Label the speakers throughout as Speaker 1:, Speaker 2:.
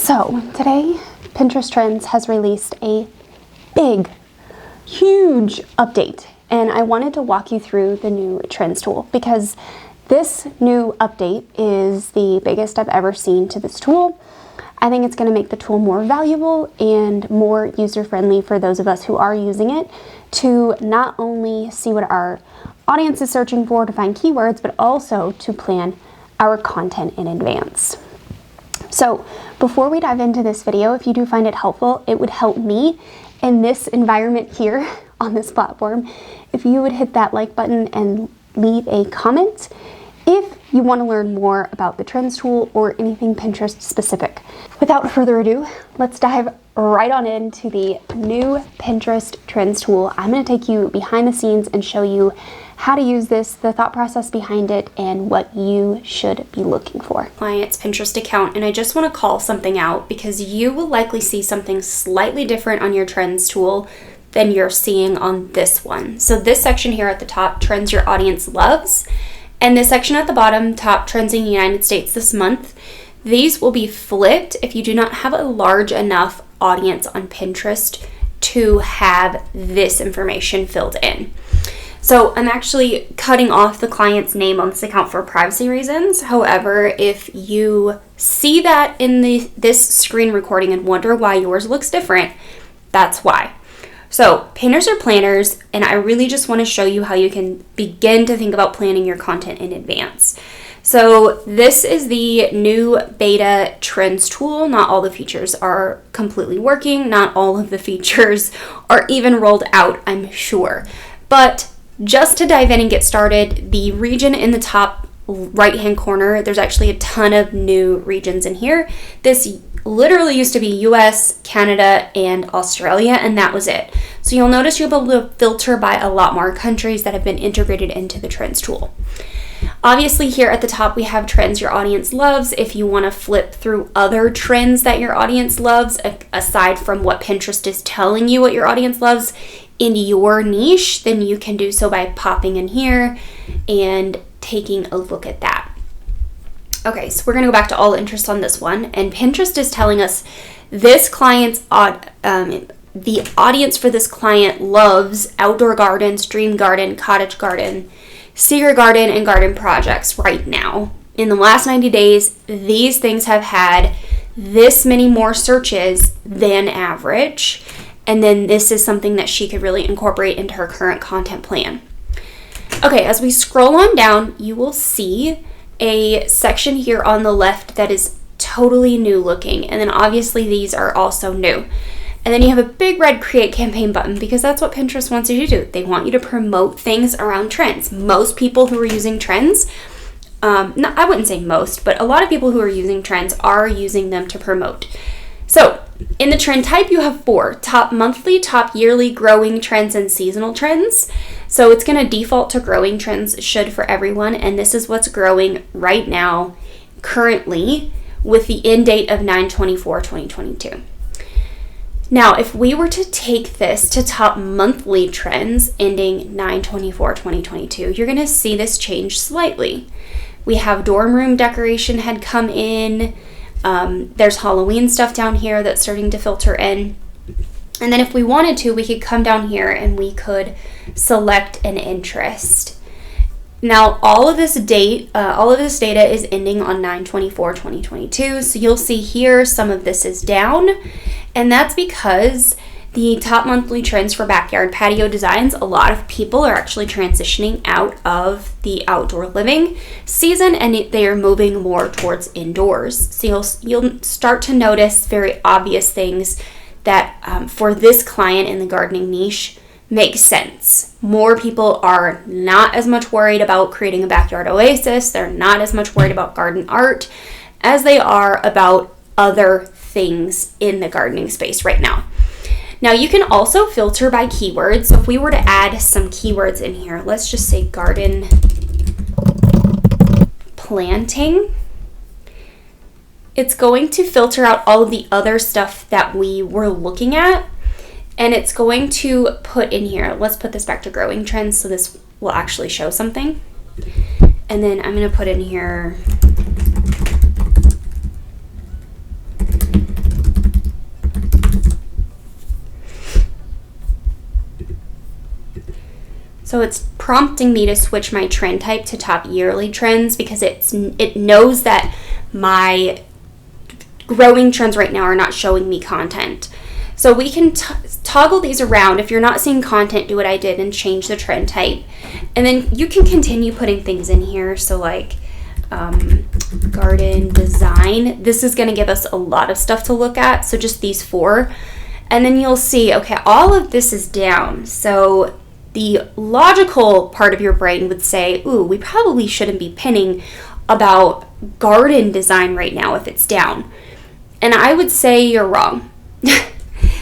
Speaker 1: So today, Pinterest Trends has released a big, huge update, and I wanted to walk you through the new Trends tool because this new update is the biggest I've ever seen to this tool. I think it's going to make the tool more valuable and more user-friendly for those of us who are using it to not only see what our audience is searching for to find keywords, but also to plan our content in advance. So before we dive into this video, if you do find it helpful, it would help me in this environment here on this platform if you would hit that like button and leave a comment if you want to learn more about the Trends tool or anything Pinterest specific. Without further ado, let's dive right on into the new Pinterest Trends tool. I'm going to take you behind the scenes and show you how to use this, the thought process behind it, and what you should be looking for.
Speaker 2: Client's Pinterest account, and I just want to call something out because you will likely see something slightly different on your Trends tool than you're seeing on this one. So this section here at the top, Trends Your Audience Loves, and this section at the bottom, Top Trends in the United States this month, these will be flipped if you do not have a large enough audience on Pinterest to have this information filled in. So I'm actually cutting off the client's name on this account for privacy reasons. However, if you see that in this screen recording and wonder why yours looks different, that's why. So painters are planners, and I really just want to show you how you can begin to think about planning your content in advance. So this is the new beta Trends tool. Not all the features are completely working. Not all of the features are even rolled out, I'm sure. But just to dive in and get started, the region in the top right-hand corner, there's actually a ton of new regions in here. This literally used to be US, Canada, and Australia, and that was it. So you'll notice you'll be able to filter by a lot more countries that have been integrated into the Trends tool. Obviously, here at the top, we have Trends Your Audience Loves. If you want to flip through other trends that your audience loves, aside from what Pinterest is telling you what your audience loves in your niche, then you can do so by popping in here and taking a look at that. Okay, so we're going to go back to all interest on this one, and Pinterest is telling us this client's the audience for this client loves outdoor gardens, dream garden, cottage garden, secret garden, and garden projects right now. In the last 90 days, these things have had this many more searches than average, and then this is something that she could really incorporate into her current content plan. Okay, as we scroll on down, you will see a section here on the left that is totally new looking, and then obviously these are also new. And then you have a big red create campaign button because that's what Pinterest wants you to do. They want you to promote things around trends. Most people who are using trends, I wouldn't say most, but a lot of people who are using trends are using them to promote. So in the trend type, you have 4: top monthly, top yearly, growing trends, and seasonal trends. So it's going to default to growing trends, should for everyone. And this is what's growing right now, currently, with the end date of 9/24/2022. Now, if we were to take this to top monthly trends ending 9/24/2022, you're going to see this change slightly. We have dorm room decoration had come in. There's Halloween stuff down here that's starting to filter in. And then if we wanted to, we could come down here and we could select an interest. Now, all of this data is ending on 9/24/2022. So you'll see here some of this is down, and that's because the top monthly trends for backyard patio designs, a lot of people are actually transitioning out of the outdoor living season, and they are moving more towards indoors. So you'll start to notice very obvious things that for this client in the gardening niche makes sense. More people are not as much worried about creating a backyard oasis. They're not as much worried about garden art as they are about other things in the gardening space right now. Now, you can also filter by keywords. So if we were to add some keywords in here, let's just say garden planting, it's going to filter out all of the other stuff that we were looking at, and it's going to put in here, let's put this back to growing trends so this will actually show something. And then I'm going to put in here So it's prompting me to switch my trend type to top yearly trends because it knows that my growing trends right now are not showing me content. So we can toggle these around. If you're not seeing content, do what I did and change the trend type. And then you can continue putting things in here. So like garden design. This is going to give us a lot of stuff to look at. So just these 4. And then you'll see, okay, all of this is down. So the logical part of your brain would say, ooh, we probably shouldn't be pinning about garden design right now if it's down. And I would say you're wrong.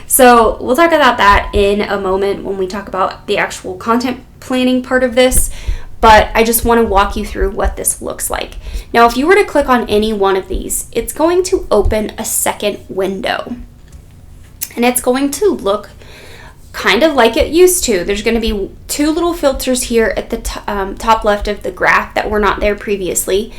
Speaker 2: So we'll talk about that in a moment when we talk about the actual content planning part of this. But I just want to walk you through what this looks like. Now, if you were to click on any one of these, it's going to open a second window. And it's going to look kind of like it used to. There's going to be 2 little filters here at the top left of the graph that were not there previously.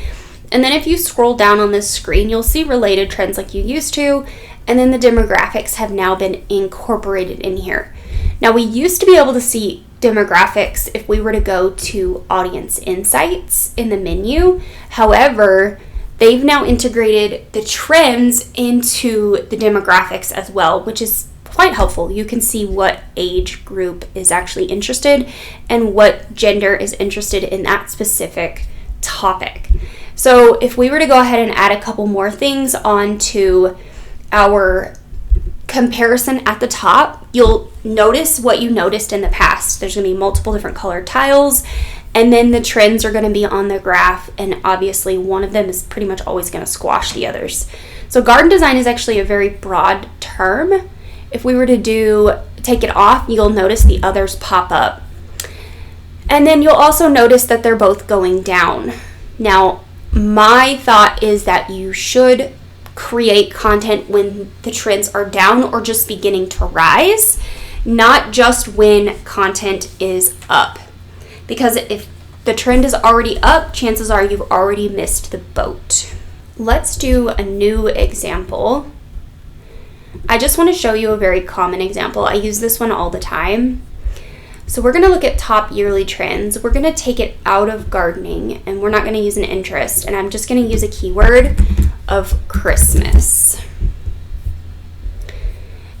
Speaker 2: And then if you scroll down on this screen, you'll see related trends like you used to. And then the demographics have now been incorporated in here. Now, we used to be able to see demographics if we were to go to Audience Insights in the menu. However, they've now integrated the trends into the demographics as well, which is quite helpful. You can see what age group is actually interested and what gender is interested in that specific topic. So if we were to go ahead and add a couple more things onto our comparison at the top, you'll notice what you noticed in the past. There's going to be multiple different colored tiles, and then the trends are going to be on the graph, and obviously one of them is pretty much always going to squash the others. So garden design is actually a very broad term. If we were to take it off, you'll notice the others pop up. And then you'll also notice that they're both going down. Now, my thought is that you should create content when the trends are down or just beginning to rise, not just when content is up. Because if the trend is already up, chances are you've already missed the boat. Let's do a new example. I just want to show you a very common example. I use this one all the time. So we're going to look at top yearly trends. We're going to take it out of gardening, and we're not going to use an interest, and I'm just going to use a keyword of Christmas.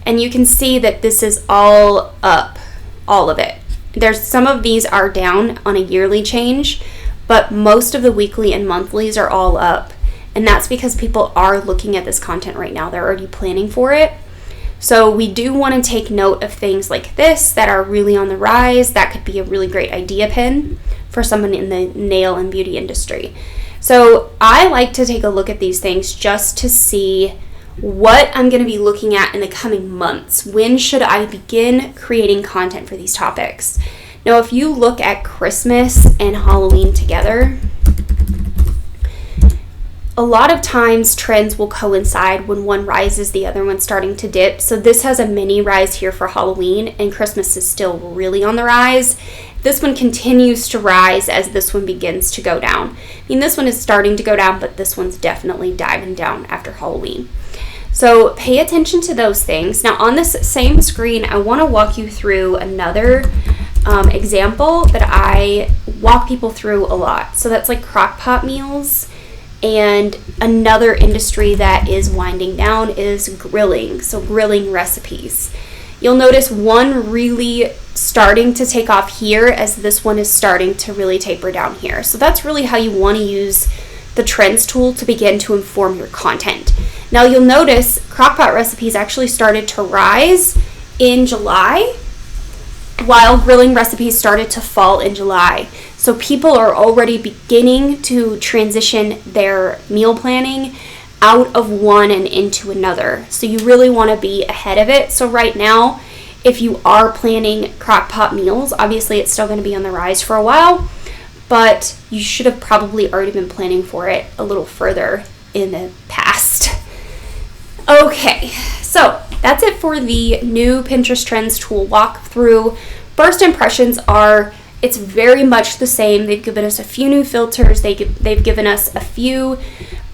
Speaker 2: And you can see that this is all up, all of it. There's some of these are down on a yearly change, but most of the weekly and monthlies are all up. And that's because people are looking at this content right now. They're already planning for it. So we do want to take note of things like this that are really on the rise. That could be a really great idea pin for someone in the nail and beauty industry. So I like to take a look at these things just to see what I'm going to be looking at in the coming months. When should I begin creating content for these topics? Now, if you look at Christmas and Halloween together, a lot of times trends will coincide. When one rises, the other one's starting to dip. So this has a mini rise here for Halloween, and Christmas is still really on the rise. This one continues to rise as this one begins to go down. I mean, this one is starting to go down, but this one's definitely diving down after Halloween. So pay attention to those things. Now on this same screen, I want to walk you through another example that I walk people through a lot. So that's like crock pot meals. And another industry that is winding down is grilling. So grilling recipes. You'll notice one really starting to take off here as this one is starting to really taper down here. So that's really how you want to use the trends tool to begin to inform your content. Now you'll notice crockpot recipes actually started to rise in July, while grilling recipes started to fall in July. So people are already beginning to transition their meal planning out of one and into another. So you really want to be ahead of it. So right now, if you are planning crockpot meals, obviously it's still going to be on the rise for a while, but you should have probably already been planning for it a little further in the past. Okay, so that's it for the new Pinterest Trends tool walkthrough. First impressions are, it's very much the same. They've given us a few new filters. They've given us a few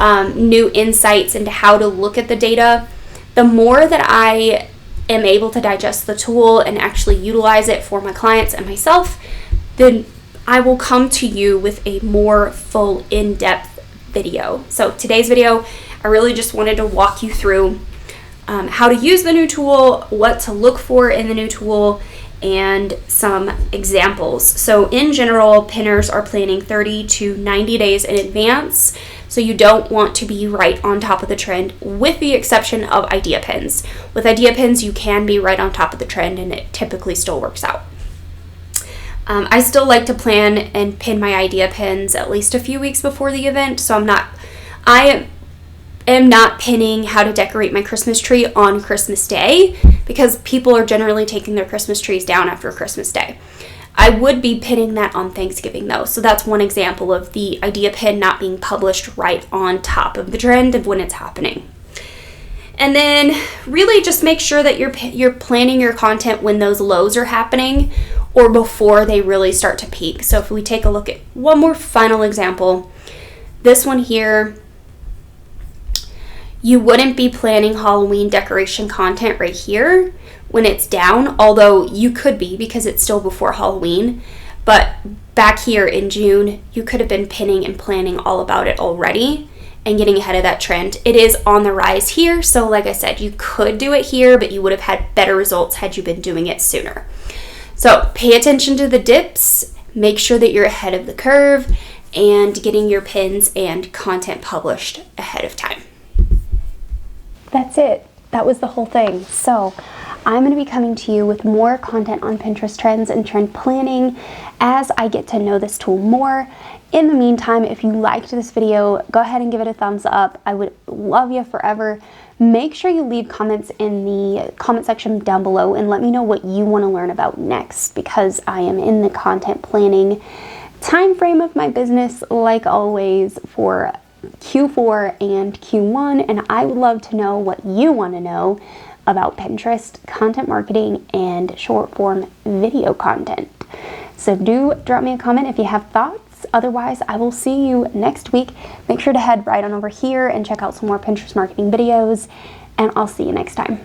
Speaker 2: new insights into how to look at the data. The more that I am able to digest the tool and actually utilize it for my clients and myself, then I will come to you with a more full in-depth video. So today's video, I really just wanted to walk you through how to use the new tool, what to look for in the new tool, and some examples. So in general, pinners are planning 30 to 90 days in advance, so you don't want to be right on top of the trend, with the exception of idea pins. With idea pins, you can be right on top of the trend and it typically still works out. I still like to plan and pin my idea pins at least a few weeks before the event, so I am not pinning how to decorate my Christmas tree on Christmas Day, because people are generally taking their Christmas trees down after Christmas Day. I would be pinning that on Thanksgiving though, so that's one example of the idea pin not being published right on top of the trend of when it's happening. And then really just make sure that you're planning your content when those lows are happening or before they really start to peak. So if we take a look at one more final example, this one here, you wouldn't be planning Halloween decoration content right here when it's down, although you could be because it's still before Halloween. But back here in June, you could have been pinning and planning all about it already and getting ahead of that trend. It is on the rise here, so like I said, you could do it here, but you would have had better results had you been doing it sooner. So pay attention to the dips, make sure that you're ahead of the curve, and getting your pins and content published ahead of time.
Speaker 1: That's it. That was the whole thing. So I'm going to be coming to you with more content on Pinterest trends and trend planning as I get to know this tool more. In the meantime, if you liked this video, go ahead and give it a thumbs up. I would love you forever. Make sure you leave comments in the comment section down below and let me know what you want to learn about next, because I am in the content planning time frame of my business, like always, for Q4 and Q1, and I would love to know what you want to know about Pinterest, content marketing, and short form video content. So do drop me a comment if you have thoughts. Otherwise, I will see you next week. Make sure to head right on over here and check out some more Pinterest marketing videos, and I'll see you next time.